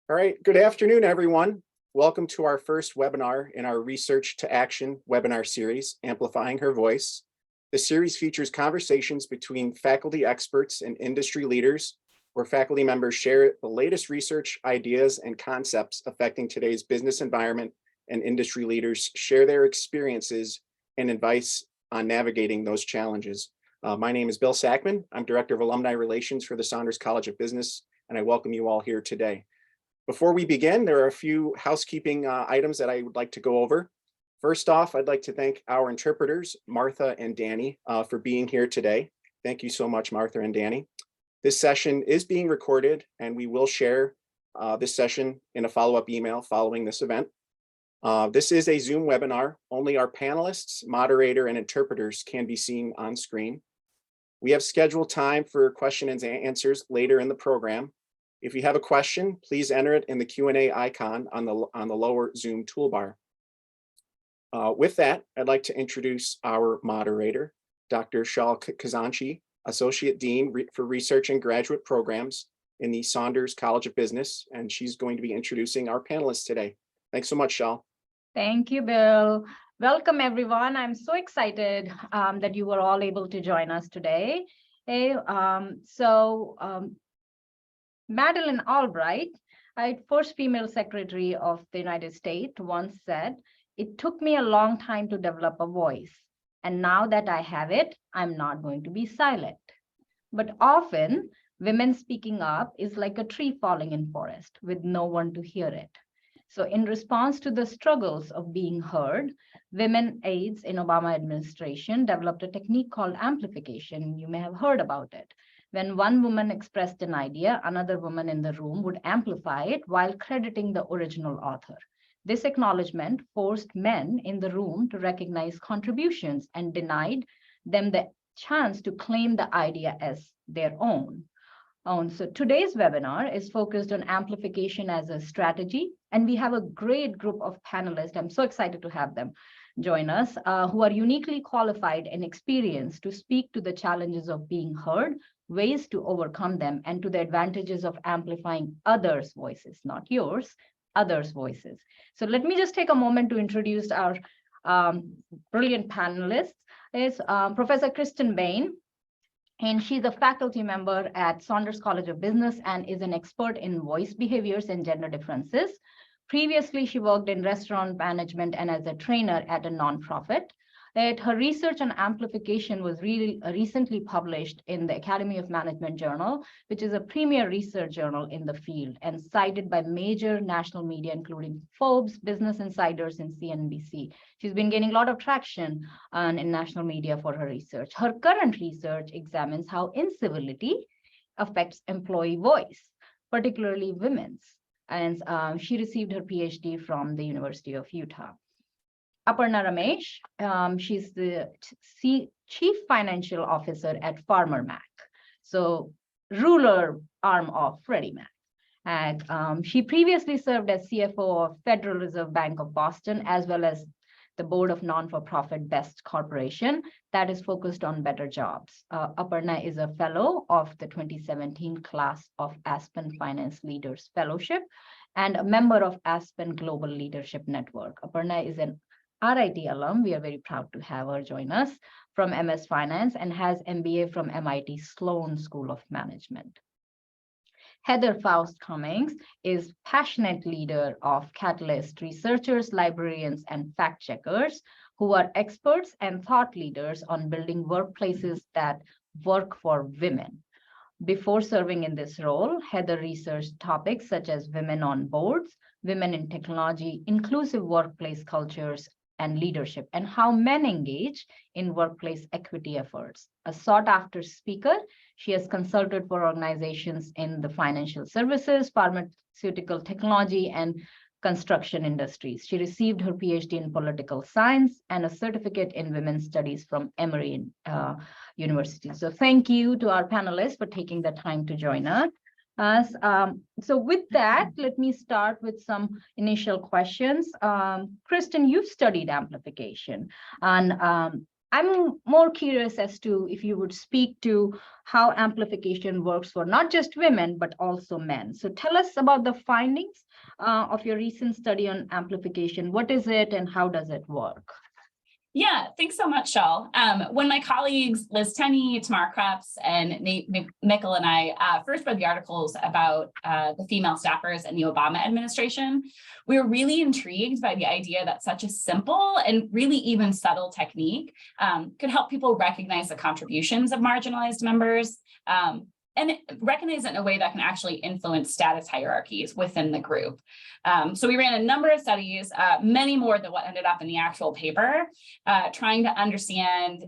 All right, good afternoon, everyone. Welcome to our first webinar in our Research to Action webinar series, Amplifying Her Voice. The series features conversations between faculty experts and industry leaders, where faculty members share the latest research ideas and concepts affecting today's business environment, and industry leaders share their experiences and advice on navigating those challenges. My name is Bill Sackman. I'm Director of Alumni Relations for the Saunders College of Business, and I welcome you all here today. Before we begin, there are a few housekeeping items that I would like to go over. First off, I'd like to thank our interpreters, Martha and Danny, for being here today. Thank you so much, Martha and Danny. This session is being recorded, and we will share this session in a follow-up email following this event. This is a Zoom webinar. Only our panelists, moderator, and interpreters can be seen on screen. We have scheduled time for questions and answers later in the program. If you have a question, please enter it in the Q&A icon on the lower Zoom toolbar. With that, I'd like to introduce our moderator, Dr. Shal Khazanchi, Associate Dean for Research and Graduate Programs in the Saunders College of Business, and she's going to be introducing our panelists today. Thanks so much, Shal. Thank you, Bill. Welcome, everyone. I'm so excited that you were all able to join us today. Hey, Madeleine Albright, first female secretary of the United States, once said, "It took me a long time to develop a voice, and now that I have it, I'm not going to be silent." But often, women speaking up is like a tree falling in forest with no one to hear it. So in response to the struggles of being heard, women aides in Obama administration developed a technique called amplification. You may have heard about it. When one woman expressed an idea, another woman in the room would amplify it while crediting the original author. This acknowledgement forced men in the room to recognize contributions and denied them the chance to claim the idea as their own. So today's webinar is focused on amplification as a strategy, and we have a great group of panelists. I'm so excited to have them join us, who are uniquely qualified and experienced to speak to the challenges of being heard, ways to overcome them, and to the advantages of amplifying others' voices, not yours, others' voices. So let me just take a moment to introduce our brilliant panelists. Is Professor Kristin Bain, and she's a faculty member at Saunders College of Business and is an expert in voice behaviors and gender differences. Previously, she worked in restaurant management and as a trainer at a nonprofit. Her research on amplification was really recently published in the Academy of Management Journal, which is a premier research journal in the field and cited by major national media, including Forbes, Business Insiders, and CNBC. She's been gaining a lot of traction in national media for her research. Her current research examines how incivility affects employee voice, particularly women's. And she received her Ph.D. from the University of Utah. Aparna Ramesh, she's the Chief Financial Officer at Farmer Mac, so rural arm of Freddie Mac. And she previously served as CFO of Federal Reserve Bank of Boston, as well as the board of non-for-profit Best Corporation that is focused on better jobs. Aparna is a fellow of the 2017 class of Aspen Finance Leaders Fellowship and a member of Aspen Global Leadership Network. Aparna is an RIT alum. We are very proud to have her join us from MS Finance and has MBA from MIT Sloan School of Management. Heather Foust-Cummings is passionate leader of Catalyst researchers, librarians, and fact checkers who are experts and thought leaders on building workplaces that work for women. Before serving in this role, Heather researched topics such as women on boards, women in technology, inclusive workplace cultures, and leadership, and how men engage in workplace equity efforts. A sought-after speaker, she has consulted for organizations in the financial services, pharmaceutical technology, and construction industries. She received her PhD in political science and a certificate in women's studies from Emory University. So thank you to our panelists for taking the time to join us. So with that, let me start with some initial questions. Kristin, you've studied amplification, and I'm more curious as to if you would speak to how amplification works for not just women, but also men. So tell us about the findings of your recent study on amplification. What is it and how does it work? Yeah, thanks so much, Shal. When my colleagues Liz Tenney, Tamara Krebs, and Nate Mickle and I first read the articles about the female staffers in the Obama administration, we were really intrigued by the idea that such a simple and really even subtle technique could help people recognize the contributions of marginalized members and recognize it in a way that can actually influence status hierarchies within the group. So we ran a number of studies, many more than what ended up in the actual paper, trying to understand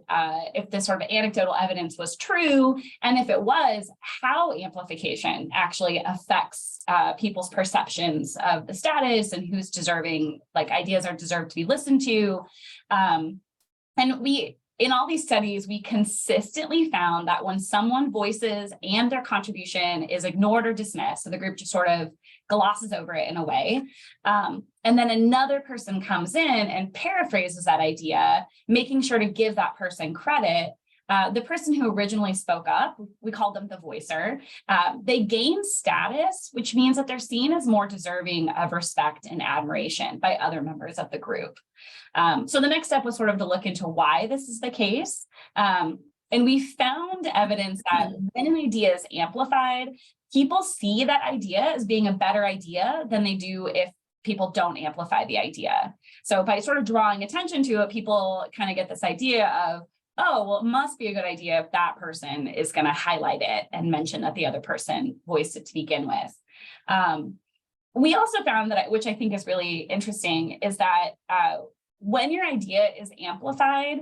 if this sort of anecdotal evidence was true, and if it was, how amplification actually affects people's perceptions of the status and who's deserving, like ideas are deserved to be listened to. In all these studies, we consistently found that when someone voices and their contribution is ignored or dismissed, so the group just sort of glosses over it in a way, and then another person comes in and paraphrases that idea, making sure to give that person credit, the person who originally spoke up, we called them the voicer, they gain status, which means that they're seen as more deserving of respect and admiration by other members of the group. So the next step was sort of to look into why this is the case. And we found evidence that when an idea is amplified, people see that idea as being a better idea than they do if people don't amplify the idea. So by sort of drawing attention to it, people kind of get this idea of, oh, well, it must be a good idea if that person is going to highlight it and mention that the other person voiced it to begin with. We also found that, which I think is really interesting, is that when your idea is amplified,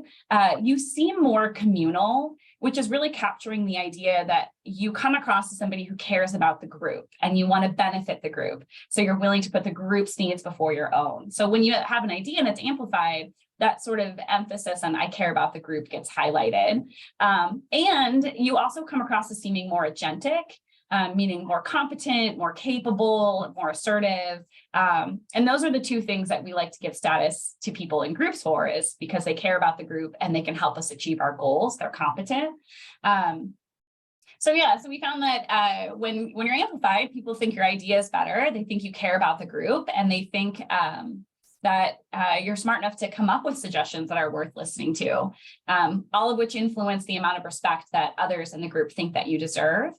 you seem more communal, which is really capturing the idea that you come across as somebody who cares about the group and you want to benefit the group. So you're willing to put the group's needs before your own. So when you have an idea and it's amplified, that sort of emphasis on I care about the group gets highlighted. And you also come across as seeming more agentic, meaning more competent, more capable, more assertive. And those are the two things that we like to give status to people in groups for, is because they care about the group and they can help us achieve our goals. They're competent. So we found that when you're amplified, people think your idea is better. They think you care about the group, and they think that you're smart enough to come up with suggestions that are worth listening to, all of which influence the amount of respect that others in the group think that you deserve.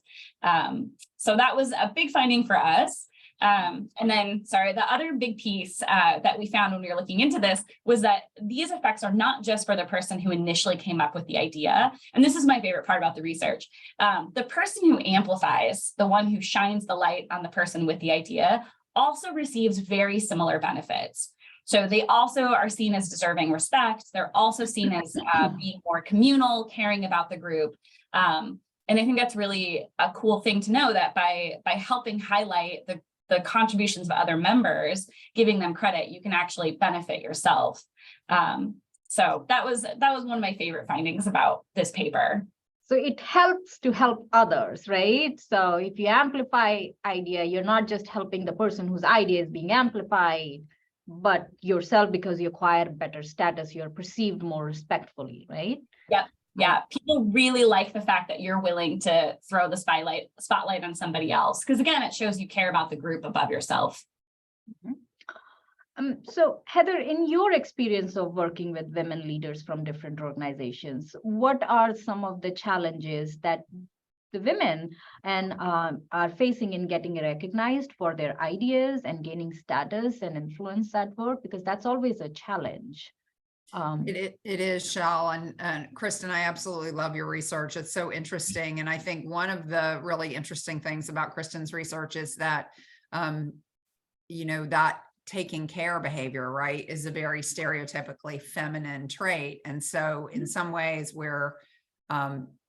So that was a big finding for us. And then, the other big piece that we found when we were looking into this was that these effects are not just for the person who initially came up with the idea. And this is my favorite part about the research. The person who amplifies, the one who shines the light on the person with the idea, also receives very similar benefits. So they also are seen as deserving respect. They're also seen as being more communal, caring about the group. And I think that's really a cool thing to know, that by helping highlight the contributions of other members, giving them credit, you can actually benefit yourself. So that was one of my favorite findings about this paper. So it helps to help others, right? So if you amplify idea, you're not just helping the person whose idea is being amplified, but yourself, because you acquire better status, you're perceived more respectfully, right? Yeah. People really like the fact that you're willing to throw the spotlight on somebody else, because again, it shows you care about the group above yourself. Mm-hmm. So Heather, in your experience of working with women leaders from different organizations, what are some of the challenges that the women are facing in getting recognized for their ideas and gaining status and influence at work? Because that's always a challenge. It is, Shal, and Kristin, I absolutely love your research. It's so interesting. And I think one of the really interesting things about Kristin's research is that, that taking care behavior, right, is a very stereotypically feminine trait. And so in some ways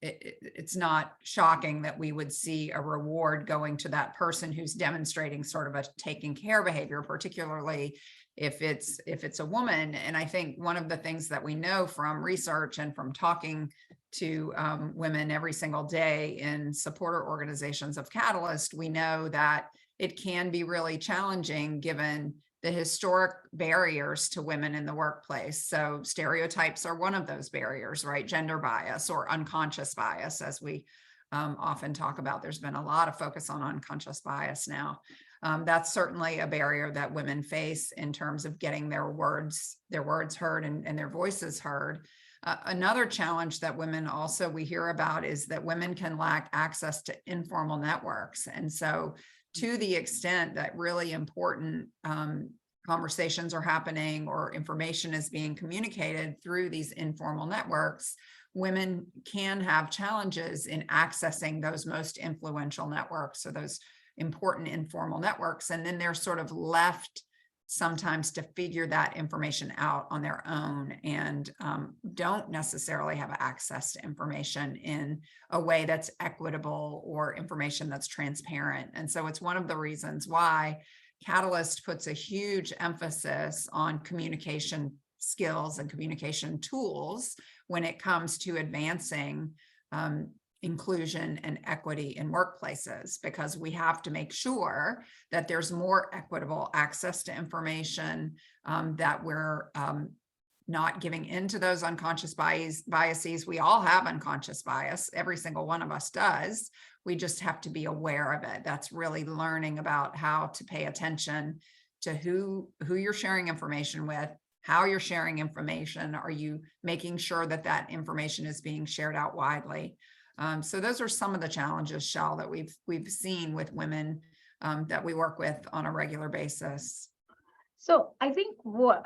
it's not shocking that we would see a reward going to that person who's demonstrating sort of a taking care behavior, particularly if it's a woman. And I think one of the things that we know from research and from talking to women every single day in supporter organizations of Catalyst, we know that it can be really challenging given the historic barriers to women in the workplace. So stereotypes are one of those barriers, right? Gender bias or unconscious bias, as we often talk about. There's been a lot of focus on unconscious bias now. That's certainly a barrier that women face in terms of getting their words heard and their voices heard. Another challenge that women also we hear about is that women can lack access to informal networks. And so to the extent that really important conversations are happening or information is being communicated through these informal networks, women can have challenges in accessing those most influential networks or those important informal networks. And then they're sort of left sometimes to figure that information out on their own and don't necessarily have access to information in a way that's equitable or information that's transparent. And so it's one of the reasons why Catalyst puts a huge emphasis on communication skills and communication tools when it comes to advancing inclusion and equity in workplaces, because we have to make sure that there's more equitable access to information, that we're not giving into those unconscious biases. We all have unconscious bias. Every single one of us does. We just have to be aware of it. That's really learning about how to pay attention to who you're sharing information with, how you're sharing information. Are you making sure that that information is being shared out widely? So those are some of the challenges, Shal, that we've seen with women that we work with on a regular basis. So I think one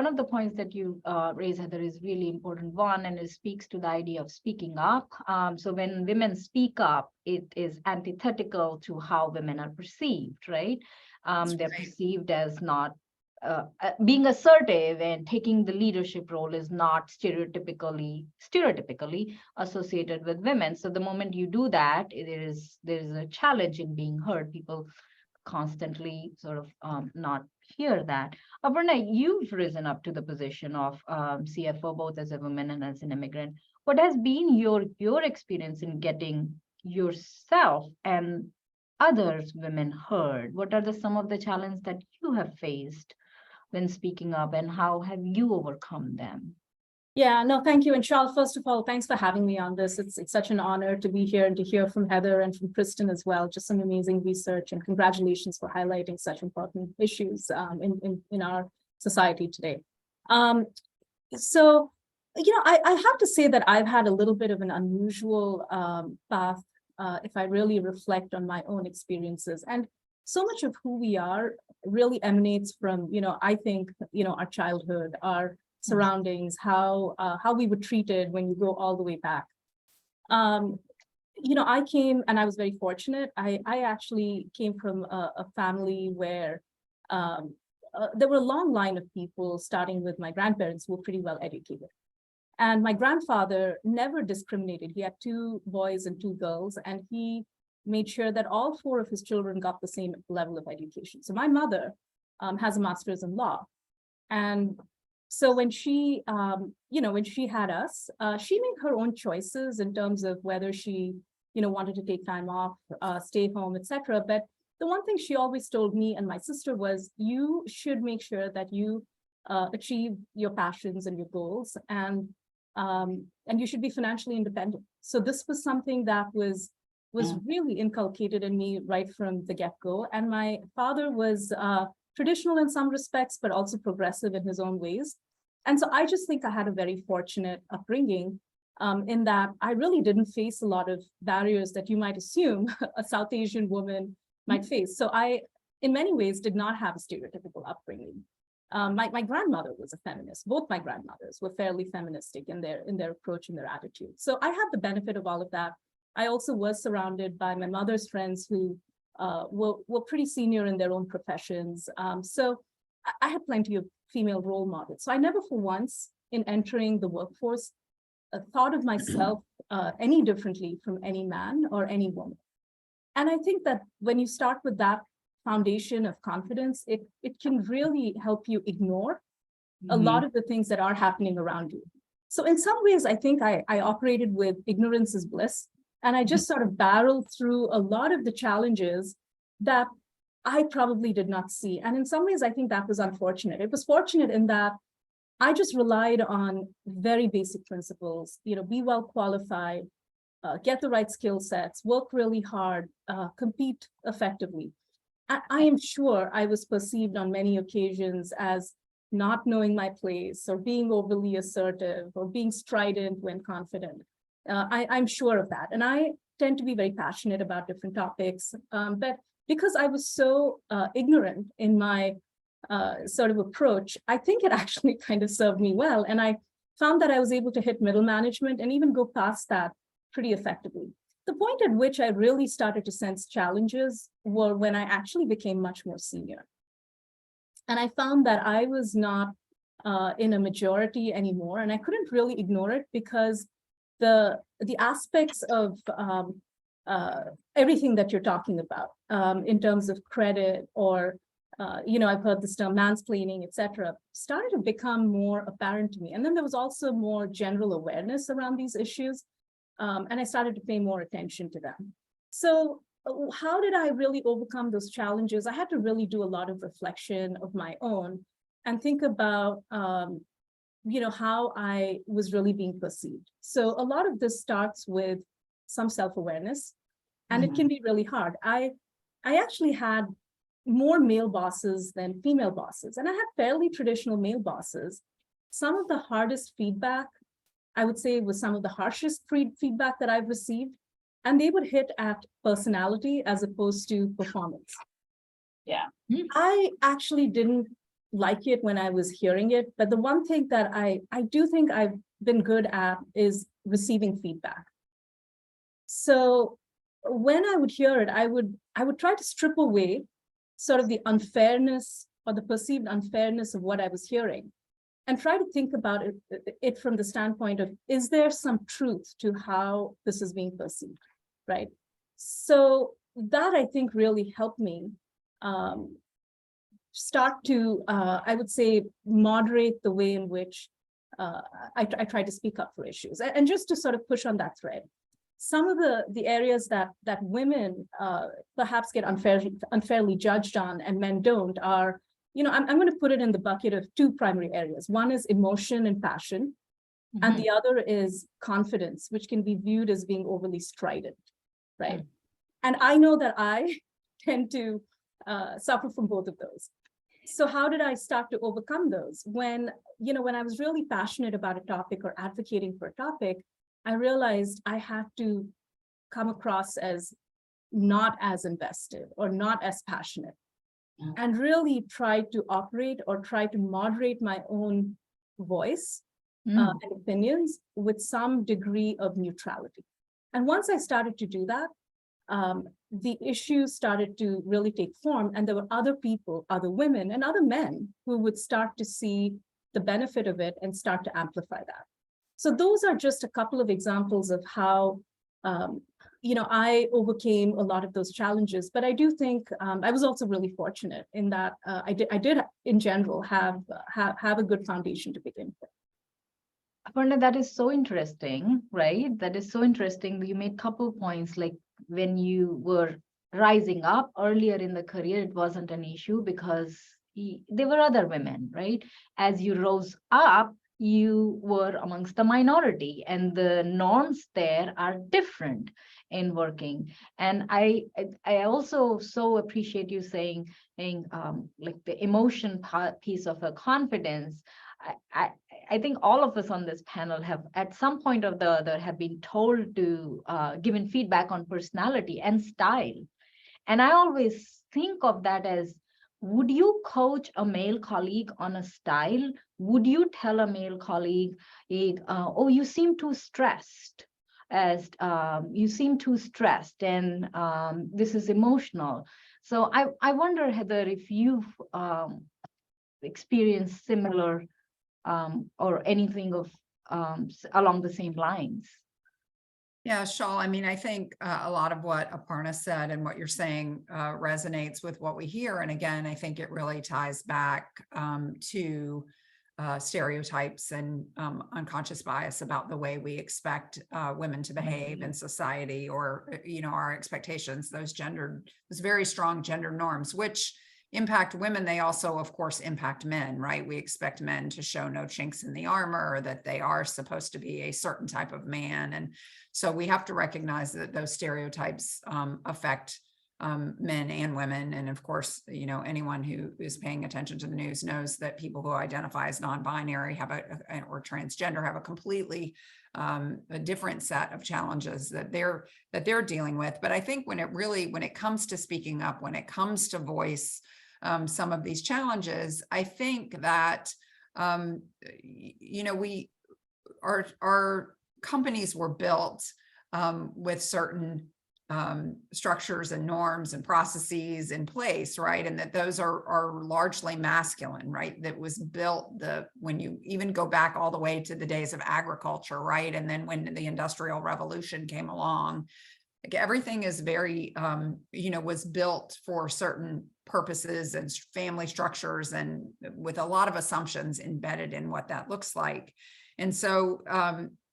of the points that you raise, Heather, is really important one, and it speaks to the idea of speaking up. So when women speak up, it is antithetical to how women are perceived, right? They're perceived as not being assertive, and taking the leadership role is not stereotypically associated with women. So the moment you do that, there's a challenge in being heard. People constantly sort of not hear that. Aparna, you've risen up to the position of CFO both as a woman and as an immigrant. What has been your experience in getting yourself and others women heard? What are some of the challenges that you have faced when speaking up, and how have you overcome them? Yeah, no, thank you. And Charles, first of all, thanks for having me on this. It's such an honor to be here and to hear from Heather and from Kristin as well. Just some amazing research, and congratulations for highlighting such important issues in our society today. So, you know, I have to say that I've had a little bit of an unusual path if I really reflect on my own experiences. And so much of who we are really emanates from, you know, I think, you know, our childhood, our surroundings, how we were treated when you go all the way back. You know, I came, and I was very fortunate. I actually came from a family where there were a long line of people, starting with my grandparents, who were pretty well educated. And my grandfather never discriminated. He had 2 boys and 2 girls, and he made sure that all 4 of his children got the same level of education. So my mother has a master's in law. And so when she, you know, when she had us, she made her own choices in terms of whether she, you know, wanted to take time off, stay home, etc. But the one thing she always told me and my sister was, you should make sure that you achieve your passions and your goals, and you should be financially independent. So this was something that was really inculcated in me right from the get-go. And my father was traditional in some respects, but also progressive in his own ways. And so I just think I had a very fortunate upbringing in that I really didn't face a lot of barriers that you might assume a South Asian woman might face. So I, in many ways, did not have a stereotypical upbringing. My grandmother was a feminist. Both my grandmothers were fairly feministic in their approach and their attitude. So I had the benefit of all of that. I also was surrounded by my mother's friends who were pretty senior in their own professions. So I had plenty of female role models. So I never for once in entering the workforce thought of myself any differently from any man or any woman. And I think that when you start with that foundation of confidence, it can really help you ignore a lot of the things that are happening around you. So in some ways, I think I operated with ignorance is bliss. And I just sort of barreled through a lot of the challenges that I probably did not see. And in some ways, I think that was unfortunate. It was fortunate in that I just relied on very basic principles, be well qualified, get the right skill sets, work really hard, compete effectively. I am sure I was perceived on many occasions as not knowing my place or being overly assertive or being strident when confident. I'm sure of that. And I tend to be very passionate about different topics. But because I was so ignorant in my sort of approach, I think it actually kind of served me well. And I found that I was able to hit middle management and even go past that pretty effectively. The point at which I really started to sense challenges were when I actually became much more senior. And I found that I was not in a majority anymore, and I couldn't really ignore it because the aspects of everything that you're talking about in terms of credit or I've heard this term mansplaining, et cetera, started to become more apparent to me. And then there was also more general awareness around these issues. And I started to pay more attention to them. So how did I really overcome those challenges? I had to really do a lot of reflection of my own and think about, how I was really being perceived. So a lot of this starts with some self-awareness, and it can be really hard. I actually had more male bosses than female bosses, and I had fairly traditional male bosses. Some of the hardest feedback, I would say, was some of the harshest feedback that I've received, and they would hit at personality as opposed to performance. Yeah. I actually didn't like it when I was hearing it, but the one thing that I do think I've been good at is receiving feedback. So when I would hear it, I would try to strip away sort of the unfairness or the perceived unfairness of what I was hearing, and try to think about it from the standpoint of, is there some truth to how this is being perceived, right? So that, I think, really helped me start to, I would say, moderate the way in which I try to speak up for issues. And just to sort of push on that thread, some of the areas that women perhaps get unfairly judged on and men don't are, I'm going to put it in the bucket of two primary areas. One is emotion and passion, and the other is confidence, which can be viewed as being overly strident, right? And I know that I tend to suffer from both of those. So how did I start to overcome those? When I was really passionate about a topic or advocating for a topic, I realized I had to come across as not as invested or not as passionate, and really try to operate or try to moderate my own voice and opinions with some degree of neutrality. And once I started to do that, the issues started to really take form, and there were other people, other women and other men who would start to see the benefit of it and start to amplify that. So those are just a couple of examples of how, I overcame a lot of those challenges. But I do think I was also really fortunate in that I did in general have a good foundation to begin with. Aparna, that is so interesting, right? That is so interesting. You made a couple points, like when you were rising up earlier in the career, it wasn't an issue because there were other women, right? As you rose up, you were amongst the minority, and the norms there are different in working. And I also so appreciate you saying like the emotion piece of a confidence. I think all of us on this panel have at some point or the other have been told to given feedback on personality and style. And I always think of that as, would you coach a male colleague on a style? Would you tell a male colleague, oh, you seem too stressed, and this is emotional. So I wonder, Heather, if you've experienced similar or anything of along the same lines. Yeah, Shal, I mean, I think a lot of what Aparna said and what you're saying resonates with what we hear. And again, I think it really ties back to stereotypes and unconscious bias about the way we expect women to behave in society, or our expectations, those very strong gender norms, which impact women. They also, of course, impact men, right? We expect men to show no chinks in the armor, that they are supposed to be a certain type of man. And so we have to recognize that those stereotypes affect men and women. And of course, anyone who is paying attention to the news knows that people who identify as non-binary or transgender have a completely a different set of challenges that they're dealing with. But I think when it comes to speaking up, when it comes to voice some of these challenges, I think that our companies were built with certain structures and norms and processes in place, right? And that those are largely masculine, right? That was built when you even go back all the way to the days of agriculture, right? And then when the Industrial Revolution came along, like everything is very, was built for certain purposes and family structures, and with a lot of assumptions embedded in what that looks like. And so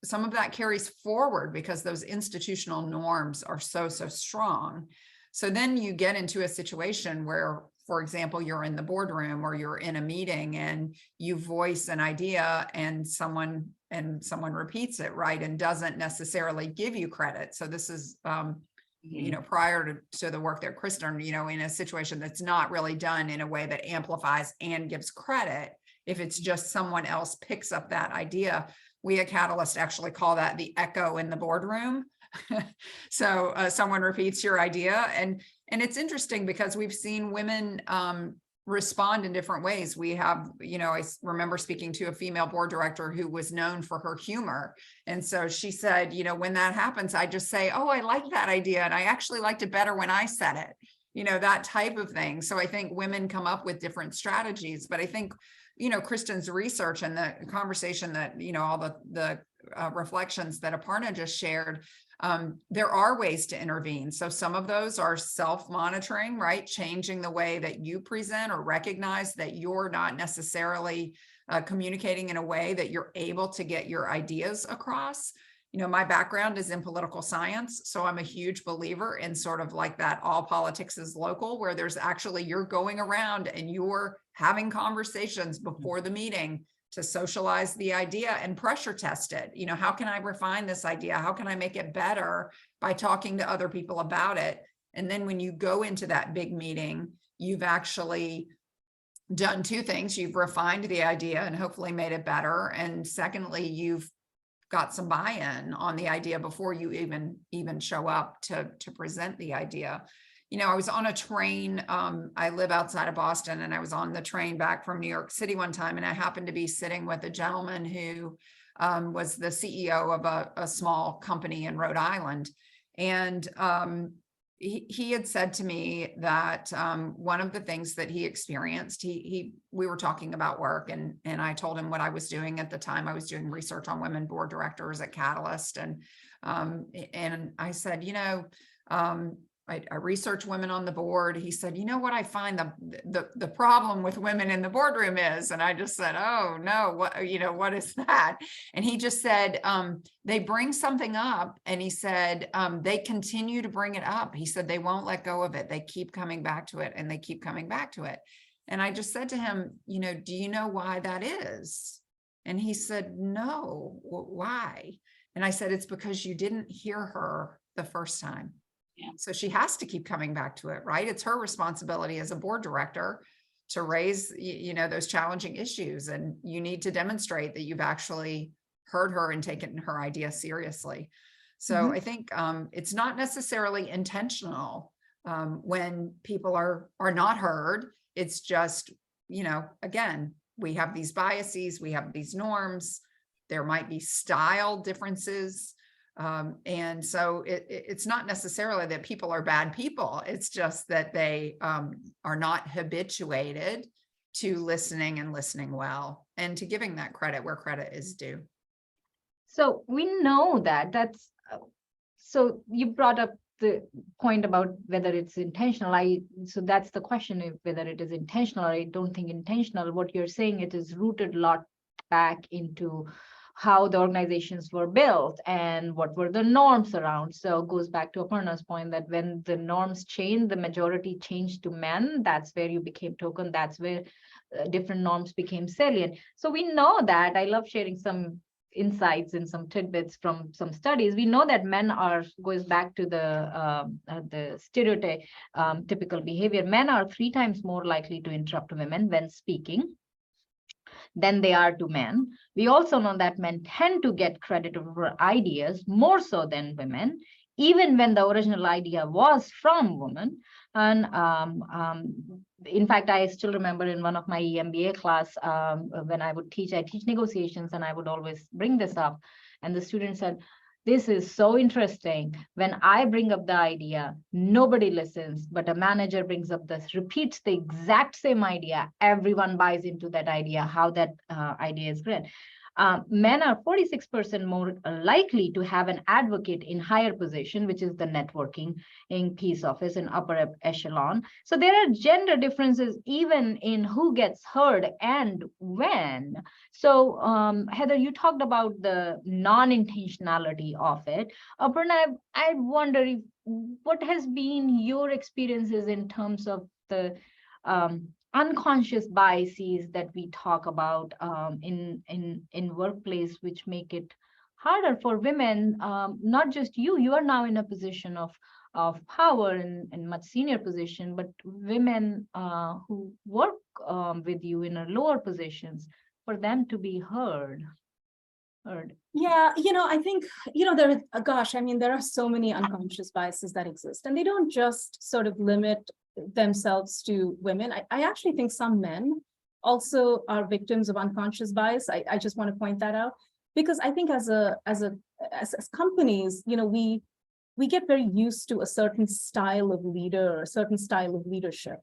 some of that carries forward because those institutional norms are so strong. So then you get into a situation where, for example, you're in the boardroom or you're in a meeting and you voice an idea and someone repeats it, right, and doesn't necessarily give you credit. So this is prior to the work that Kristin, in a situation that's not really done in a way that amplifies and gives credit. If it's just someone else picks up that idea, we at Catalyst actually call that the echo in the boardroom. So someone repeats your idea, and it's interesting because we've seen women respond in different ways. We have, I remember speaking to a female board director who was known for her humor. And so she said, when that happens, I just say, oh, I like that idea. And I actually liked it better when I said it, that type of thing. So I think women come up with different strategies, but I think, Kristin's research and the conversation that, all the reflections that Aparna just shared, there are ways to intervene. So some of those are self-monitoring, right? Changing the way that you present or recognize that you're not necessarily communicating in a way that you're able to get your ideas across. My background is in political science, so I'm a huge believer in sort of like that all politics is local, where there's actually, you're going around and you're having conversations before the meeting to socialize the idea and pressure test it. How can I refine this idea? How can I make it better by talking to other people about it? And then when you go into that big meeting, you've actually done two things. You've refined the idea and hopefully made it better. And secondly, you've got some buy-in on the idea before you even show up to present the idea. I was on a train. I live outside of Boston, and I was on the train back from New York City one time, and I happened to be sitting with a gentleman who was the CEO of a small company in Rhode Island. And he had said to me that one of the things that he experienced, we were talking about work, and I told him what I was doing at the time. I was doing research on women board directors at Catalyst, and I said, I research women on the board. He said, what I find the problem with women in the boardroom is, and I just said, oh no, what is that? And he just said, they bring something up, and he said, they continue to bring it up. He said, they won't let go of it. They keep coming back to it, and they keep coming back to it. And I just said to him, do you know why that is? And he said, no, why? And I said, it's because you didn't hear her the first time. Yeah. So she has to keep coming back to it, right? It's her responsibility as a board director to raise, those challenging issues. And you need to demonstrate that you've actually heard her and taken her idea seriously. So I think it's not necessarily intentional when people are not heard. It's just, again, we have these biases, we have these norms, there might be style differences. And so it's not necessarily that people are bad people. It's just that they are not habituated to listening and listening well, and to giving that credit where credit is due. So we know that's, so you brought up the point about whether it's intentional. So that's the question, whether it is intentional. I don't think intentional. What you're saying, it is rooted a lot back into how the organizations were built and what were the norms around. So it goes back to Aparna's point that when the norms changed, the majority changed to men, that's where you became token, that's where different norms became salient. So we know that. I love sharing some insights and some tidbits from some studies. We know that men are, goes back to the stereotype, typical behavior. Men are 3 times more likely to interrupt women when speaking than they are to men. We also know that men tend to get credit for ideas more so than women, even when the original idea was from women. And in fact, I still remember in one of my MBA class, when I teach negotiations, and I would always bring this up. And the student said, this is so interesting. When I bring up the idea, nobody listens, but a manager brings up this, repeats the exact same idea. Everyone buys into that idea, how that idea is great. Men are 46% more likely to have an advocate in higher position, which is the networking in piece office and upper echelon. So there are gender differences even in who gets heard and when. So Heather, you talked about the non-intentionality of it. Aparna, I wonder if, what has been your experiences in terms of the unconscious biases that we talk about in workplace, which make it harder for women, not just you are now in a position of power and much senior position, but women who work with you in a lower positions, for them to be heard. Yeah, I think, there, gosh, I mean, there are so many unconscious biases that exist, and they don't just sort of limit themselves to women. I actually think some men also are victims of unconscious bias. I just want to point that out, because I think as companies, we get very used to a certain style of leader, a certain style of leadership,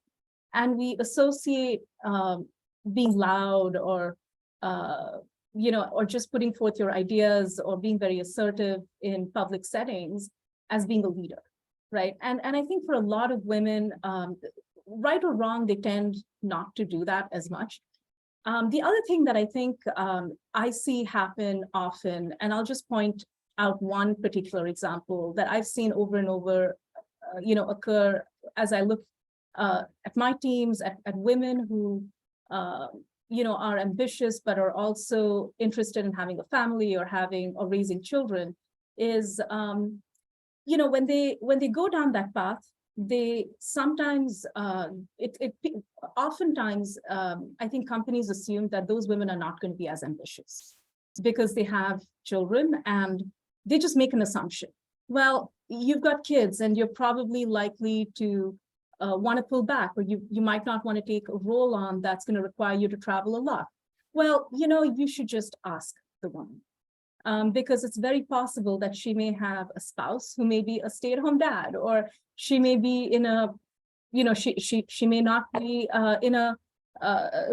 and we associate being loud or or just putting forth your ideas or being very assertive in public settings as being a leader, right? And I think for a lot of women, right or wrong, they tend not to do that as much. The other thing that I think I see happen often, and I'll just point out one particular example that I've seen over and over, occur as I look at my teams, at women who are ambitious, but are also interested in having a family or raising children, is, when they go down that path, they sometimes, oftentimes, I think companies assume that those women are not going to be as ambitious because they have children, and they just make an assumption. Well, you've got kids and you're probably likely to want to pull back, or you might not want to take a role on that's going to require you to travel a lot. Well, you should just ask the woman, because it's very possible that she may have a spouse who may be a stay-at-home dad, or she may be in a, she may not be in a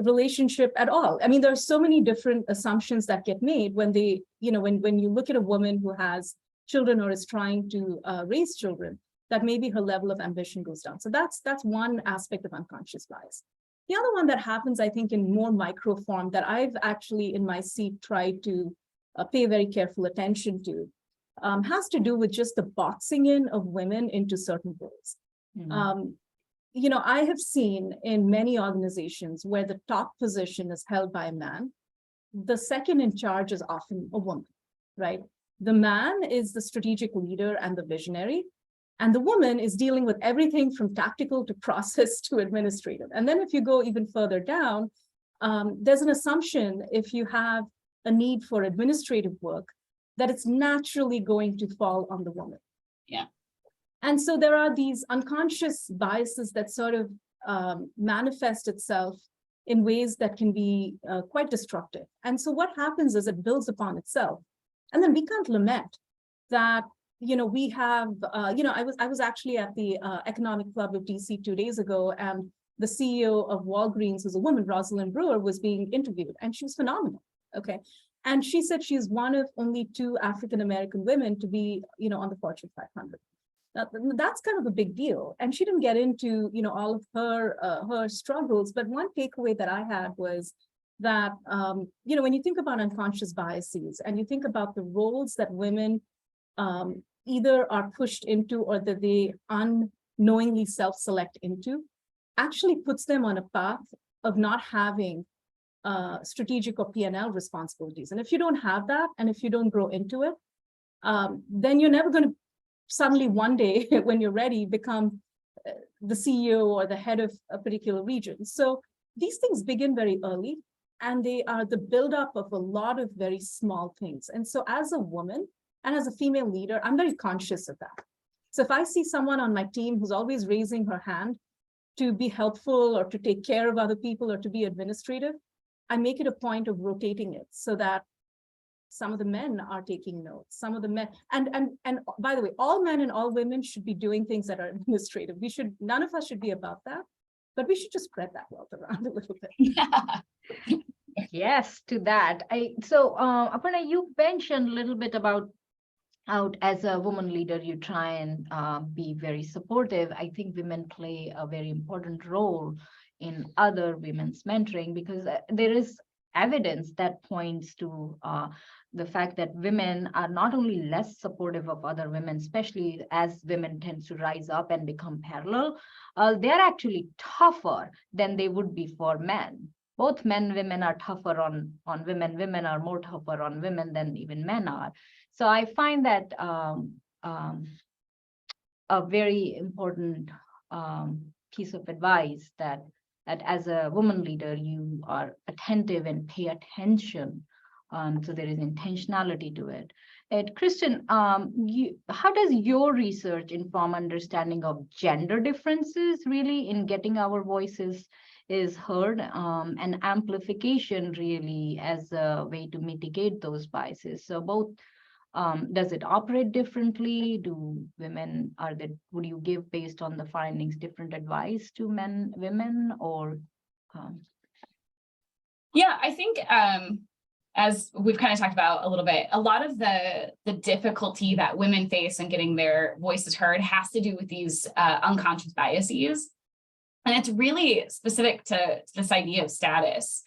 relationship at all. I mean, there are so many different assumptions that get made when they, when you look at a woman who has children or is trying to raise children, that maybe her level of ambition goes down. So that's one aspect of unconscious bias. The other one that happens, I think, in more micro form that I've actually in my seat tried to pay very careful attention to, has to do with just the boxing in of women into certain roles. Mm-hmm. I have seen in many organizations where the top position is held by a man, the second in charge is often a woman, right? The man is the strategic leader and the visionary, and the woman is dealing with everything from tactical to process to administrative. And then if you go even further down, there's an assumption if you have a need for administrative work, that it's naturally going to fall on the woman. Yeah. And so there are these unconscious biases that sort of manifest itself in ways that can be quite destructive. And so what happens is it builds upon itself. And then we can't lament that, we have, I was actually at the Economic Club of DC 2 days ago, and the CEO of Walgreens, who's a woman, Rosalind Brewer, was being interviewed, and she was phenomenal. Okay. And she said she's one of only 2 African-American women to be, on the Fortune 500. Now, that's kind of a big deal. And she didn't get into, all of her struggles. But one takeaway that I had was that, when you think about unconscious biases and you think about the roles that women either are pushed into or that they unknowingly self-select into, actually puts them on a path of not having strategic or P&L responsibilities. And if you don't have that, and if you don't grow into it, then you're never going to suddenly one day, when you're ready, become the CEO or the head of a particular region. So these things begin very early, and they are the buildup of a lot of very small things. And so as a woman and as a female leader, I'm very conscious of that. So if I see someone on my team who's always raising her hand to be helpful or to take care of other people or to be administrative, I make it a point of rotating it so that some of the men are taking notes, some of the men, and by the way, all men and all women should be doing things that are administrative. None of us should be above that, but we should just spread that wealth around a little bit. Yeah. Yes, to that. Aparna, you mentioned a little bit about how, as a woman leader, you try and be very supportive. I think women play a very important role in other women's mentoring, because there is evidence that points to the fact that women are not only less supportive of other women, especially as women tend to rise up and become parallel, they're actually tougher than they would be for men. Both men and women are tougher on women. Women are more tougher on women than even men are. So I find that a very important piece of advice, that as a woman leader, you are attentive and pay attention. So there is intentionality to it. And Kristin, how does your research inform understanding of gender differences really in getting our voices is heard, and amplification really as a way to mitigate those biases? So both, does it operate differently? Do women, would you give, based on the findings, different advice to men, women, or? Yeah, I think as we've kind of talked about a little bit, a lot of the difficulty that women face in getting their voices heard has to do with these unconscious biases. And it's really specific to this idea of status.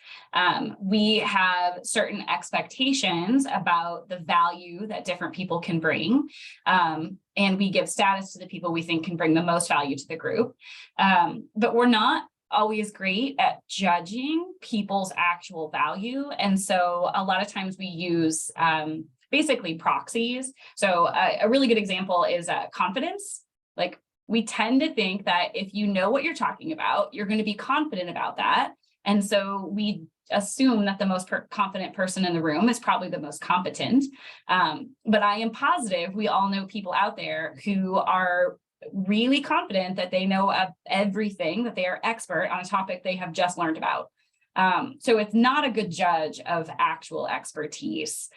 We have certain expectations about the value that different people can bring. And we give status to the people we think can bring the most value to the group. But we're not always great at judging people's actual value. And so a lot of times we use basically proxies. So a really good example is confidence. Like, we tend to think that if you know what you're talking about, you're going to be confident about that. And so we assume that the most confident person in the room is probably the most competent. But I am positive we all know people out there who are really confident that they know of everything, that they are expert on a topic they have just learned about. So it's not a good judge of actual expertise.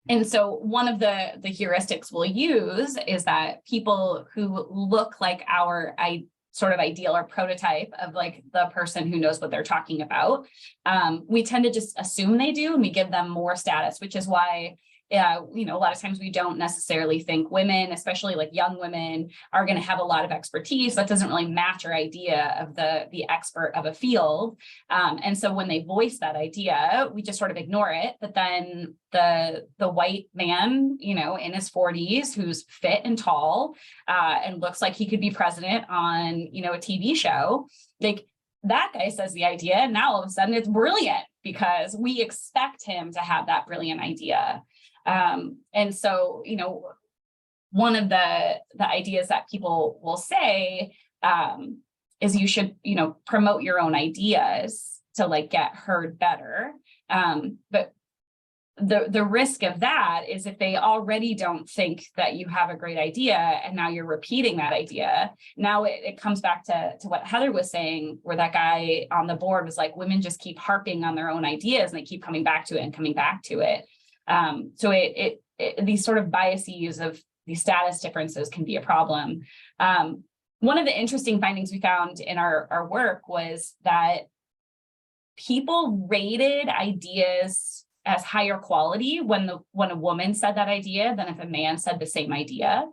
And so one of the heuristics we'll use is that people who look like our sort of ideal or prototype of like the person who knows what they're talking about, we tend to just assume they do, and we give them more status, which is why a lot of times we don't necessarily think women, especially like young women, are going to have a lot of expertise. That doesn't really match our idea of the expert of a field. And so when they voice that idea, we just sort of ignore it. But then the white man, in his 40s, who's fit and tall, and looks like he could be president on, a TV show, like, that guy says the idea, and now all of a sudden it's brilliant because we expect him to have that brilliant idea. And so, one of the ideas that people will say is you should, promote your own ideas to like get heard better. But the risk of that is if they already don't think that you have a great idea and now you're repeating that idea, now it comes back to what Heather was saying, where that guy on the board was like, women just keep harping on their own ideas and they keep coming back to it and coming back to it. So these sort of biases of these status differences can be a problem. One of the interesting findings we found in our work was that people rated ideas as higher quality when a woman said that idea than if a man said the same idea.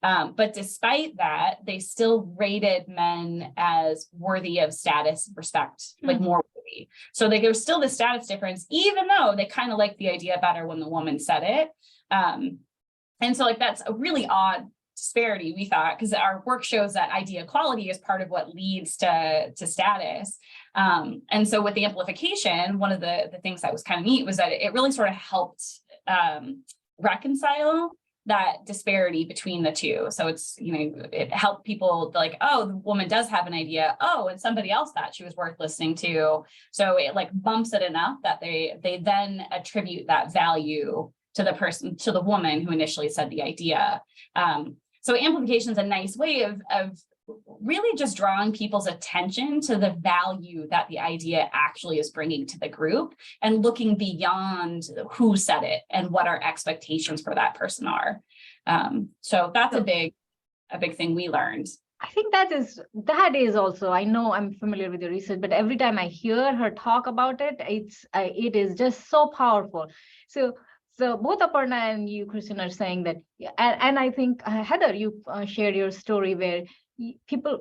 But despite that, they still rated men as worthy of status, respect, like more worthy equality. So like there's still the status difference, even though they kind of like the idea better when the woman said it. And so like that's a really odd disparity, we thought, because our work shows that idea equality is part of what leads to status. And so with the amplification, one of the things that was kind of neat was that it really sort of helped reconcile that disparity between the two. So it's, you know, it helped people like, oh, the woman does have an idea. Oh, and somebody else thought she was worth listening to. So it like bumps it enough that they then attribute that value to the person, to the woman who initially said the idea. So amplification is a nice way of really just drawing people's attention to the value that the idea actually is bringing to the group and looking beyond who said it and what our expectations for that person are. So that's a big thing we learned. I think that is also, I know I'm familiar with your research, but every time I hear her talk about it, it is just so powerful. So both Aparna and you, Kristin, are saying that, and I think Heather, you shared your story where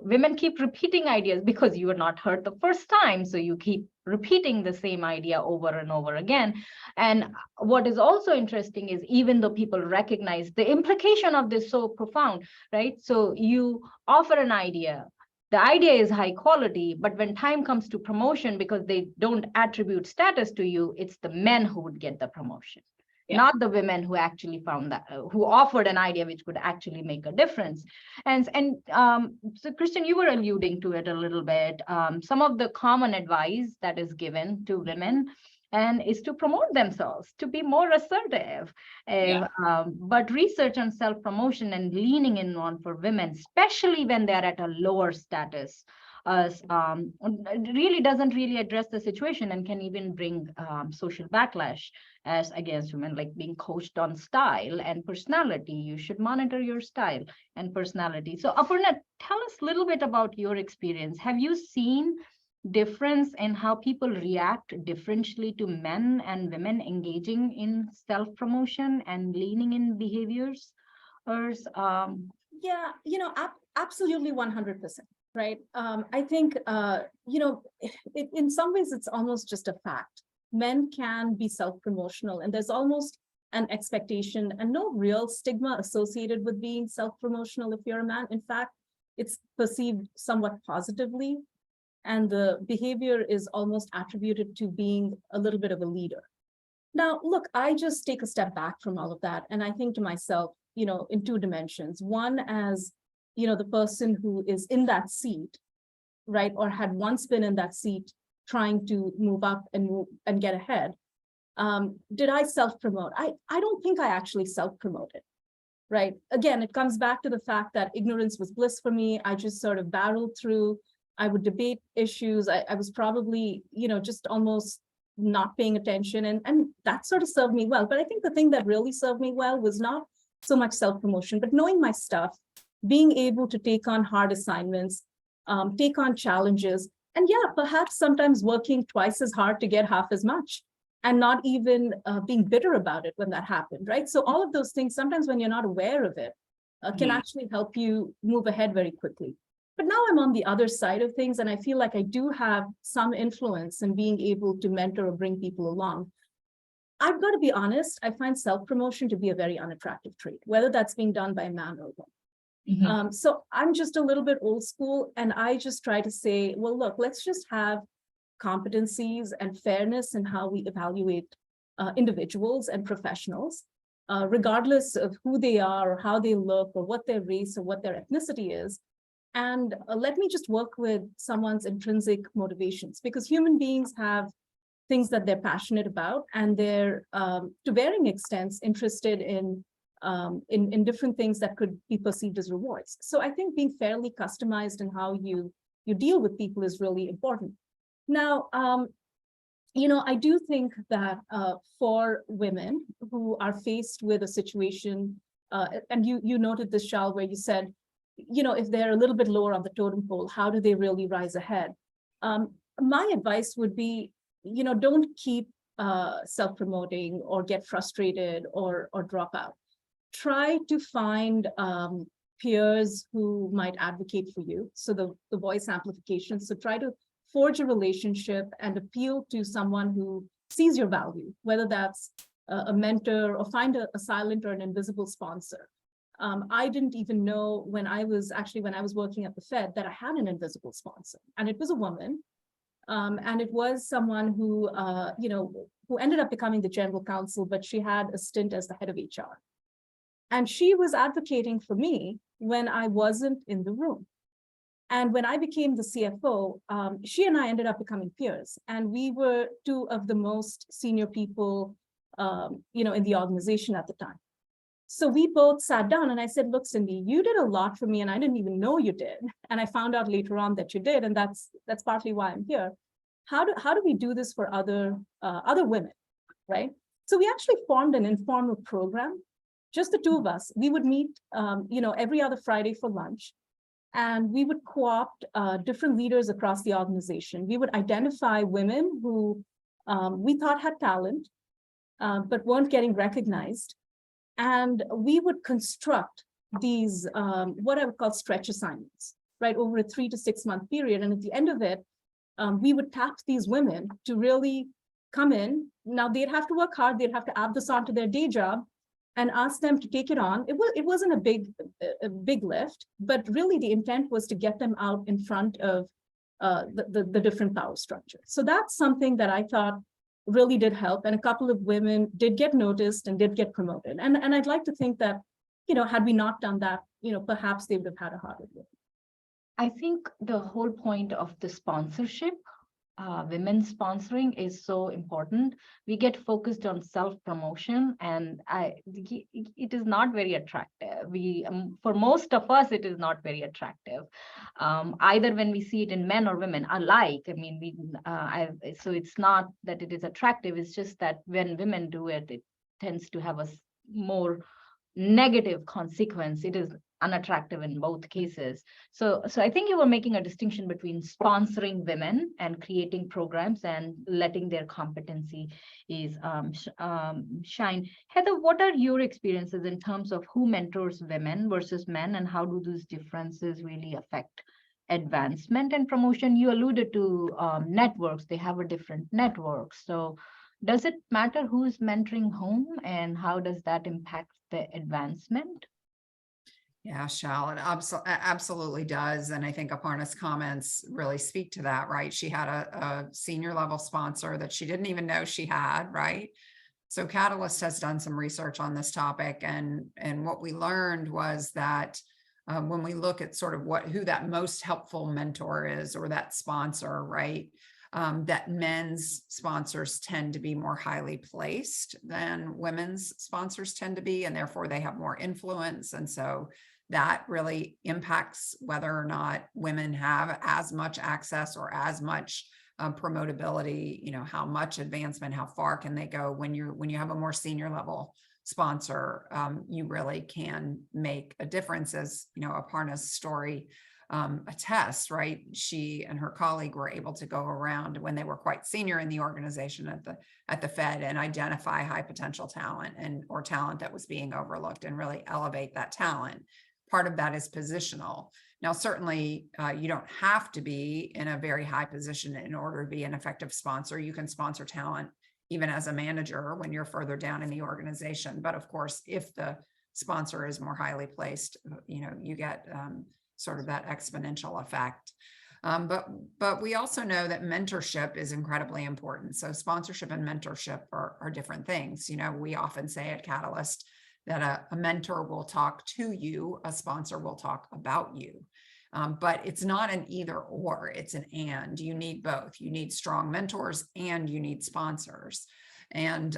women keep repeating ideas because you were not heard the first time. So you keep repeating the same idea over and over again. And what is also interesting is even though people recognize the implication of this so profound, right? So you offer an idea, the idea is high quality, but when time comes to promotion, because they don't attribute status to you, it's the men who would get the promotion. Yeah. Not the women who actually found that, who offered an idea which could actually make a difference. And so Kristin, you were alluding to it a little bit. Some of the common advice that is given to women and is to promote themselves, to be more assertive. But research on self-promotion and leaning in on for women, especially when they're at a lower status, really doesn't really address the situation and can even bring social backlash as against women, like being coached on style and personality. You should monitor your style and personality. So Aparna, tell us a little bit about your experience. Have you seen difference in how people react differently to men and women engaging in self-promotion and leaning in behaviors? Yeah, absolutely 100%. Right. I think, in some ways, it's almost just a fact. Men can be self-promotional, and there's almost an expectation and no real stigma associated with being self-promotional if you're a man. In fact, it's perceived somewhat positively, and the behavior is almost attributed to being a little bit of a leader. Now, look, I just take a step back from all of that, and I think to myself, in two dimensions. One, as the person who is in that seat, right, or had once been in that seat trying to move up and get ahead. Did I self-promote? I don't think I actually self-promoted, right? Again, it comes back to the fact that ignorance was bliss for me. I just sort of barreled through. I would debate issues. I was probably, just almost not paying attention, and that sort of served me well. But I think the thing that really served me well was not so much self-promotion, but knowing my stuff, being able to take on hard assignments, take on challenges, and perhaps sometimes working twice as hard to get half as much, and not even being bitter about it when that happened, right? So all of those things, sometimes when you're not aware of it, can actually help you move ahead very quickly. But now I'm on the other side of things, and I feel like I do have some influence in being able to mentor or bring people along. I've got to be honest, I find self-promotion to be a very unattractive trait, whether that's being done by a man or a woman. So I'm just a little bit old school, and I just try to say, well, look, let's just have competencies and fairness in how we evaluate individuals and professionals, regardless of who they are or how they look or what their race or what their ethnicity is. And let me just work with someone's intrinsic motivations, because human beings have things that they're passionate about, and they're, to varying extents, interested in different things that could be perceived as rewards. So I think being fairly customized in how you deal with people is really important. Now, I do think that for women who are faced with a situation, and you noted this, Shal, where you said, if they're a little bit lower on the totem pole, how do they really rise ahead? My advice would be, don't keep self-promoting or get frustrated or drop out. Try to find peers who might advocate for you. So the voice amplification. So try to forge a relationship and appeal to someone who sees your value, whether that's a mentor or find a silent or an invisible sponsor. I didn't even know when I was working at the Fed that I had an invisible sponsor, and it was a woman. And it was someone who, who ended up becoming the general counsel, but she had a stint as the head of HR. And she was advocating for me when I wasn't in the room. And when I became the CFO, she and I ended up becoming peers. And we were two of the most senior people, in the organization at the time. So we both sat down and I said, look, Cindy, you did a lot for me and I didn't even know you did. And I found out later on that you did. And that's partly why I'm here. How do we do this for other women, right? So we actually formed an informal program, just the two of us. We would meet, every other Friday for lunch. And we would co-opt different leaders across the organization. We would identify women who we thought had talent, but weren't getting recognized. And we would construct these, what I would call stretch assignments, right, over a 3 to 6 month period. And at the end of it, we would tap these women to really come in. Now they'd have to work hard. They'd have to add this onto their day job and ask them to take it on. It wasn't a big lift, but really the intent was to get them out in front of the different power structures. So that's something that I thought really did help. And a couple of women did get noticed and did get promoted. And I'd like to think that, had we not done that, perhaps they would have had a harder day. I think the whole point of the sponsorship, women sponsoring, is so important. We get focused on self-promotion, and it is not very attractive. For most of us, it is not very attractive, either when we see it in men or women alike. I mean, so it's not that it is attractive. It's just that when women do it, it tends to have a more negative consequence. It is unattractive in both cases. So I think you were making a distinction between sponsoring women and creating programs and letting their competency shine. Heather, what are your experiences in terms of who mentors women versus men, and how do those differences really affect advancement and promotion? You alluded to networks. They have a different network. So does it matter who is mentoring whom, and how does that impact the advancement? Yeah, Shal, it absolutely does. And I think Aparna's comments really speak to that, right? She had a senior level sponsor that she didn't even know she had, right? So Catalyst has done some research on this topic. And what we learned was that when we look at sort of who that most helpful mentor is, or that sponsor, right? That men's sponsors tend to be more highly placed than women's sponsors tend to be, and therefore they have more influence. And so that really impacts whether or not women have as much access or as much promotability, how much advancement, how far can they go. When you have a more senior level sponsor, you really can make a difference, as Aparna's story attest, right? She and her colleague were able to go around when they were quite senior in the organization at the Fed and identify high potential talent or talent that was being overlooked, and really elevate that talent. Part of that is positional. Now, certainly you don't have to be in a very high position in order to be an effective sponsor. You can sponsor talent even as a manager when you're further down in the organization. But of course, if the sponsor is more highly placed, you get sort of that exponential effect. But we also know that mentorship is incredibly important. So sponsorship and mentorship are different things. We often say at Catalyst that a mentor will talk to you, a sponsor will talk about you. But it's not an either or, it's an and. You need both. You need strong mentors and you need sponsors. And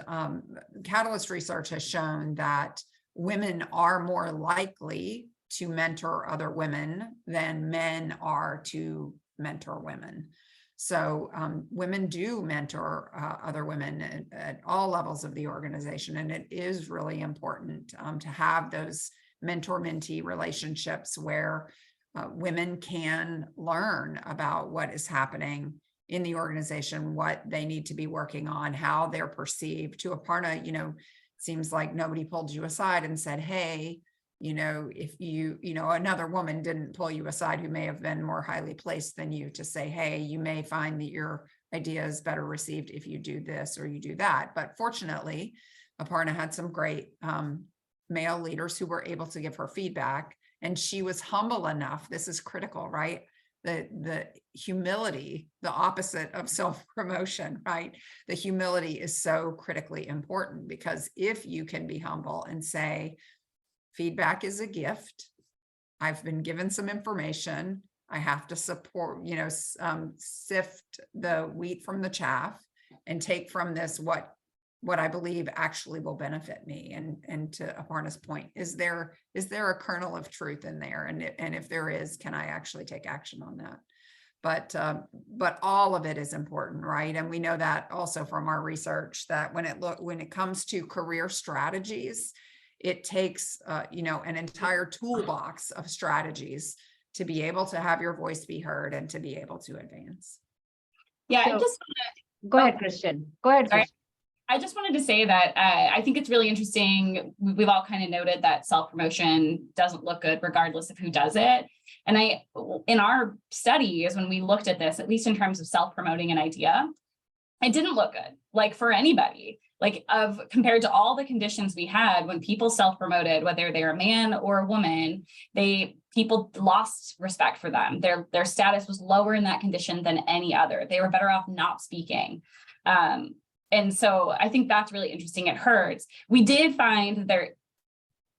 Catalyst research has shown that women are more likely to mentor other women than men are to mentor women. So women do mentor other women at all levels of the organization. And it is really important to have those mentor-mentee relationships where women can learn about what is happening in the organization, what they need to be working on, how they're perceived. To Aparna, seems like nobody pulled you aside and said, hey, if another woman didn't pull you aside who may have been more highly placed than you to say, hey, you may find that your idea is better received if you do this or you do that. But fortunately, Aparna had some great male leaders who were able to give her feedback, and she was humble enough. This is critical, right? The humility, the opposite of self-promotion, right? The humility is so critically important, because if you can be humble and say, feedback is a gift. I've been given some information. I have to support, sift the wheat from the chaff and take from this what I believe actually will benefit me. And to Aparna's point, is there a kernel of truth in there? And if there is, can I actually take action on that? But all of it is important, right? And we know that also from our research, that when it comes to career strategies, it takes an entire toolbox of strategies to be able to have your voice be heard and to be able to advance. Yeah, So, go ahead, Kristin. Go ahead, Sorry. Kristin. I just wanted to say that I think it's really interesting. We've all kind of noted that self-promotion doesn't look good regardless of who does it. And in our studies, when we looked at this, at least in terms of self-promoting an idea, it didn't look good, like for anybody, compared to all the conditions we had when people self-promoted, whether they're a man or a woman, people lost respect for them. Their status was lower in that condition than any other. They were better off not speaking. And so I think that's really interesting. It hurts. We did find that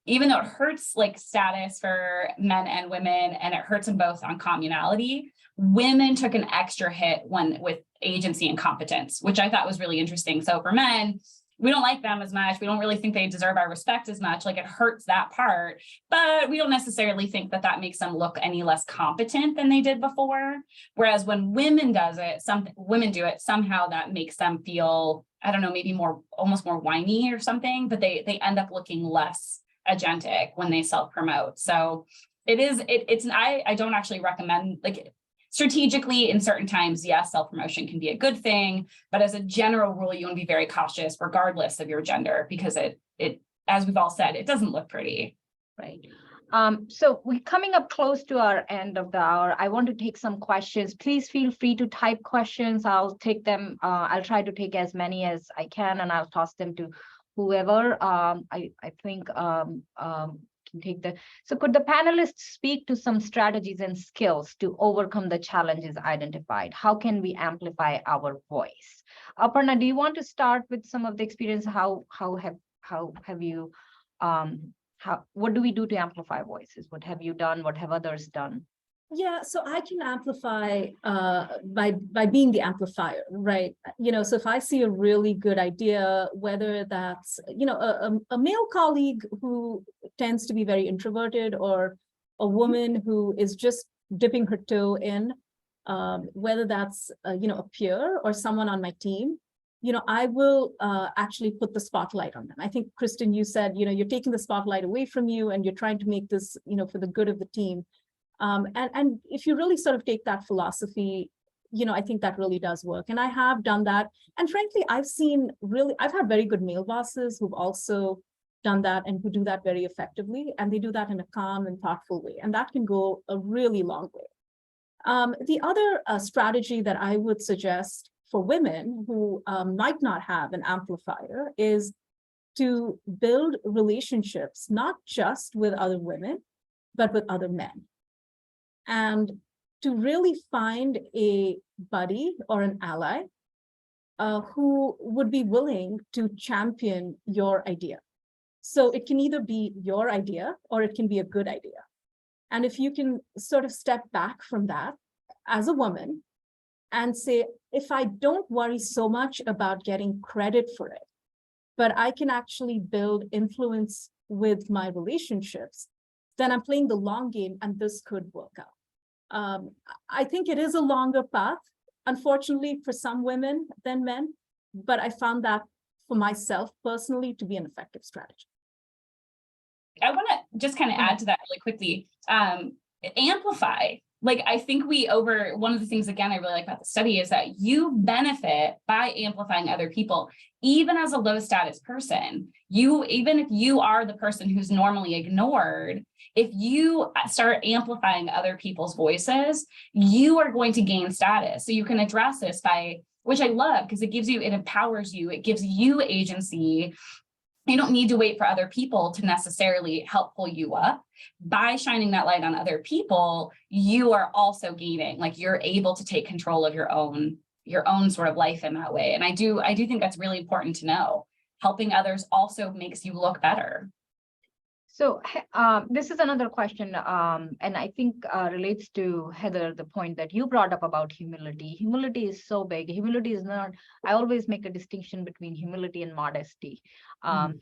even though it hurts like status for men and women, and it hurts them both on communality, women took an extra hit with agency and competence, which I thought was really interesting. So for men, we don't like them as much. We don't really think they deserve our respect as much. Like, it hurts that part, but we don't necessarily think that makes them look any less competent than they did before. Whereas when women do it, somehow that makes them feel, I don't know, maybe almost more whiny or something, but they end up looking less agentic when they self-promote. So I don't actually recommend, strategically in certain times, yes, self-promotion can be a good thing, but as a general rule, you want to be very cautious regardless of your gender, because it, as we've all said, it doesn't look pretty. Right. So we're coming up close to our end of the hour. I want to take some questions. Please feel free to type questions. I'll take them. I'll try to take as many as I can, and I'll toss them to whoever I think can take the. So could the panelists speak to some strategies and skills to overcome the challenges identified? How can we amplify our voice? Aparna, do you want to start with some of the experience? How have you what do we do to amplify voices? What have you done? What have others done? Yeah, so I can amplify by being the amplifier, right? So if I see a really good idea, whether that's, a male colleague who tends to be very introverted, or a woman who is just dipping her toe in, whether that's, a peer or someone on my team, I will actually put the spotlight on them. I think, Kristin, you said, you're taking the spotlight away from you and you're trying to make this, for the good of the team. And if you really sort of take that philosophy, I think that really does work. And I have done that. And frankly, I've had very good male bosses who've also done that and who do that very effectively. And they do that in a calm and thoughtful way. And that can go a really long way. The other strategy that I would suggest for women who might not have an amplifier is to build relationships, not just with other women, but with other men. And to really find a buddy or an ally who would be willing to champion your idea. So it can either be your idea or it can be a good idea. And if you can sort of step back from that as a woman and say, if I don't worry so much about getting credit for it, but I can actually build influence with my relationships, then I'm playing the long game and this could work out. I think it is a longer path, unfortunately, for some women than men, but I found that for myself personally to be an effective strategy. I want to just kind of add to that really quickly. Amplify like, I think one of the things, again, I really like about the study is that you benefit by amplifying other people, even as a low status person. Even if you are the person who's normally ignored, if you start amplifying other people's voices, you are going to gain status. So you can address this which I love, because it empowers you, it gives you agency. You don't need to wait for other people to necessarily help pull you up. By shining that light on other people, you are also gaining, like, you're able to take control of your own sort of life in that way. And I do think that's really important to know. Helping others also makes you look better. So this is another question, and I think relates to, Heather, the point that you brought up about humility. Humility is so big. Humility is not, I always make a distinction between humility and modesty.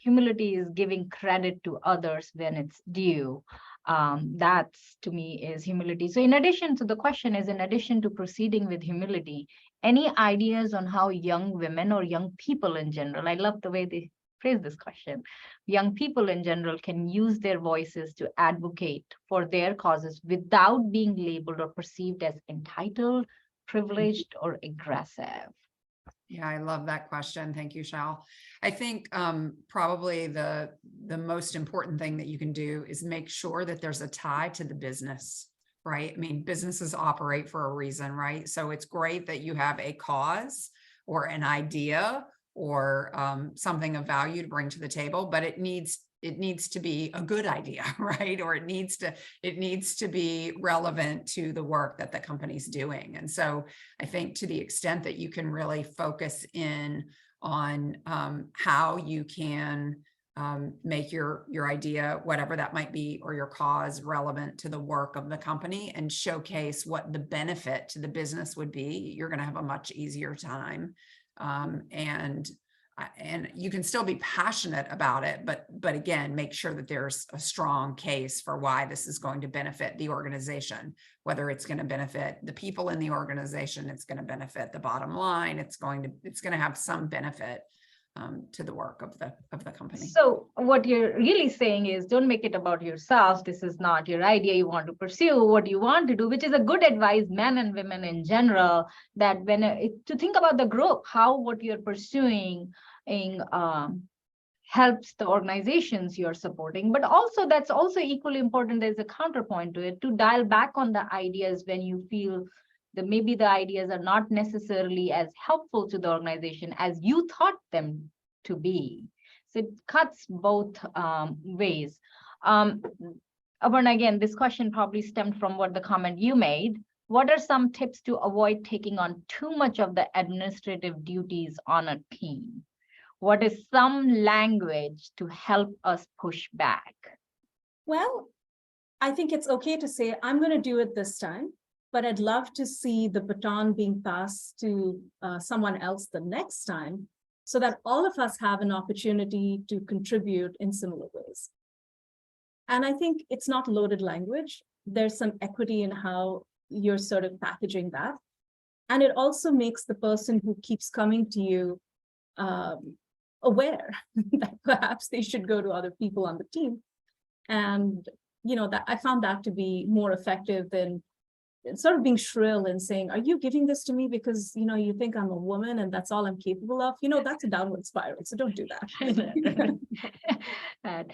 Humility is giving credit to others when it's due. That's, to me, is humility. So in addition to in addition to proceeding with humility, any ideas on how young women or young people in general, I love the way they phrase this question, young people in general can use their voices to advocate for their causes without being labeled or perceived as entitled, privileged, or aggressive? Yeah, I love that question. Thank you, Shal. I think probably the most important thing that you can do is make sure that there's a tie to the business, right? I mean, businesses operate for a reason, right? So it's great that you have a cause or an idea or something of value to bring to the table, but it needs to be a good idea, right? Or it needs to be relevant to the work that the company's doing. And so I think to the extent that you can really focus in on how you can make your idea, whatever that might be, or your cause, relevant to the work of the company, and showcase what the benefit to the business would be, you're going to have a much easier time. And you can still be passionate about it, but again, make sure that there's a strong case for why this is going to benefit the organization, whether it's going to benefit the people in the organization, it's going to benefit the bottom line, it's going to have some benefit to the work of the company. So what you're really saying is, don't make it about yourself. This is not your idea you want to pursue. What you want to do, which is a good advice, men and women in general, that when to think about the group, how what you're pursuing helps the organizations you're supporting, but also that's also equally important. There's a counterpoint to it, to dial back on the ideas when you feel that maybe the ideas are not necessarily as helpful to the organization as you thought them to be. So it cuts both ways. Aparna, again, this question probably stemmed from what the comment you made. What are some tips to avoid taking on too much of the administrative duties on a team? What is some language to help us push back? Well, I think it's okay to say, I'm going to do it this time, but I'd love to see the baton being passed to someone else the next time, so that all of us have an opportunity to contribute in similar ways. And I think it's not loaded language. There's some equity in how you're sort of packaging that. And it also makes the person who keeps coming to you aware that perhaps they should go to other people on the team. And, that I found that to be more effective than sort of being shrill and saying, are you giving this to me because, you think I'm a woman and that's all I'm capable of? That's a downward spiral. So don't do that.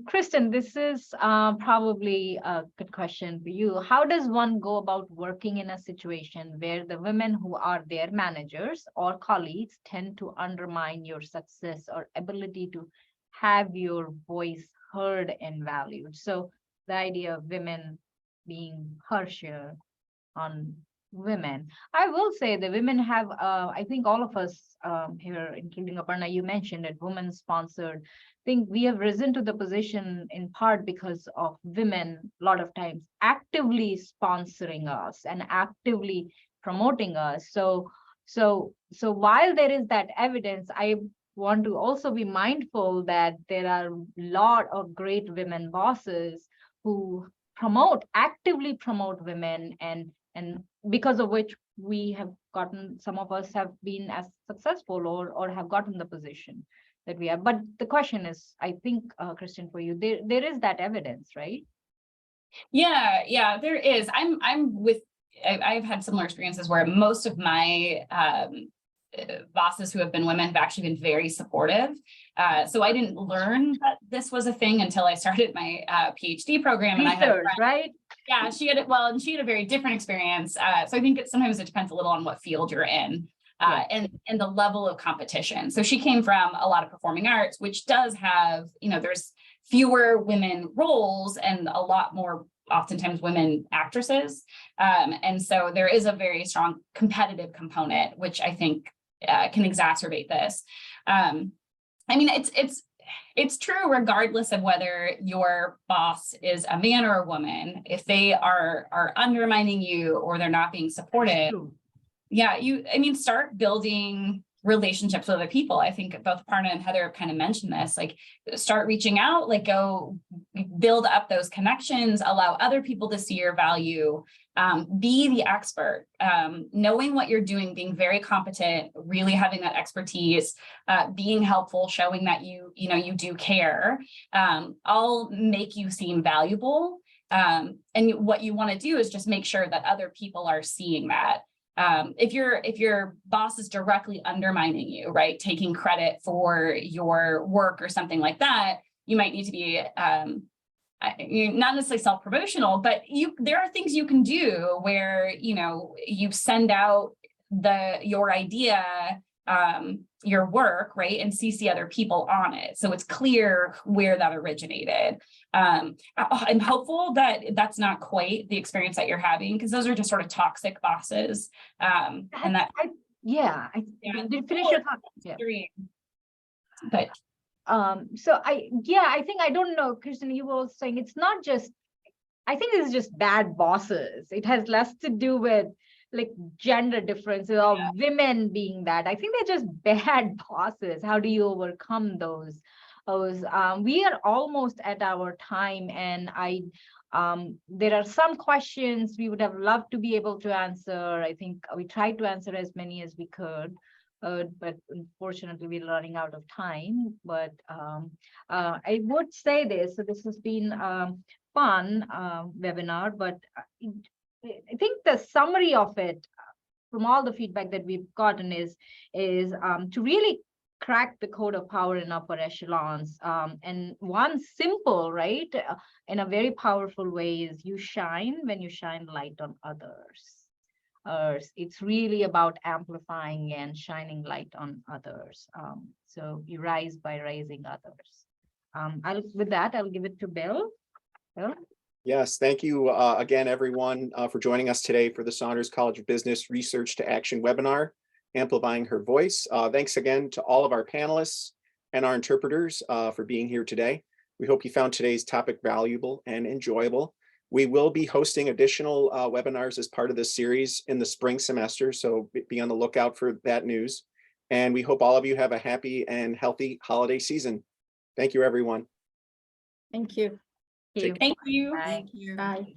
Kristin, this is probably a good question for you. How does one go about working in a situation where the women who are their managers or colleagues tend to undermine your success or ability to have your voice heard and valued? So the idea of women being harsher on women. I will say the women have, I think all of us here, including Aparna, you mentioned it, women-sponsored. I think we have risen to the position in part because of women, a lot of times, actively sponsoring us and actively promoting us. So while there is that evidence, I want to also be mindful that there are a lot of great women bosses who actively promote women, and because of which we have gotten, some of us have been as successful or have gotten the position that we have. But the question is, I think, Kristin, for you, there is that evidence, right? Yeah, there is. I've had similar experiences where most of my bosses who have been women have actually been very supportive. So I didn't learn that this was a thing until I started my PhD program. And I had a Research, friend, right? yeah, she had a very different experience. So I think sometimes it depends a little on what field you're in. And the level of competition. So she came from a lot of performing arts, which does have, there's fewer women roles and a lot more oftentimes women actresses. And so there is a very strong competitive component, which I think can exacerbate this. I mean, it's true regardless of whether your boss is a man or a woman. If they are undermining you or they're not being supportive, yeah, start building relationships with other people. I think both Aparna and Heather have kind of mentioned this, like start reaching out, like go build up those connections, allow other people to see your value, be the expert, knowing what you're doing, being very competent, really having that expertise, being helpful, showing that you do care, all make you seem valuable. And what you want to do is just make sure that other people are seeing that. If your boss is directly undermining you, right, taking credit for your work or something like that, you might need to be not necessarily self-promotional, but there are things you can do where you send out your idea, your work, right, and CC other people on it, so it's clear where that originated. I'm hopeful that that's not quite the experience that you're having, because those are just sort of toxic bosses. And that finish your thought. Yeah. But so I think, I don't know, Kristin, you were saying it's not just, I think it's just bad bosses. It has less to do with like gender differences or women being bad. I think they're just bad bosses. How do you overcome those? We are almost at our time, and there are some questions we would have loved to be able to answer. I think we tried to answer as many as we could. But unfortunately, we're running out of time. But I would say this. So this has been fun webinar, but I think the summary of it, from all the feedback that we've gotten, is to really crack the code of power in upper echelons. And one simple, right, in a very powerful way, is you shine when you shine light on others. It's really about amplifying and shining light on others. So you rise by raising others. With that, I'll give it to Bill. Bill? Yes, thank you again, everyone, for joining us today for the Saunders College of Business Research to Action webinar, Amplifying Her Voice. Thanks again to all of our panelists and our interpreters for being here today. We hope you found today's topic valuable and enjoyable. We will be hosting additional webinars as part of this series in the spring semester, so be on the lookout for that news. And we hope all of you have a happy and healthy holiday season. Thank you, everyone. Thank you. Thank you. Bye. Thank you. Bye.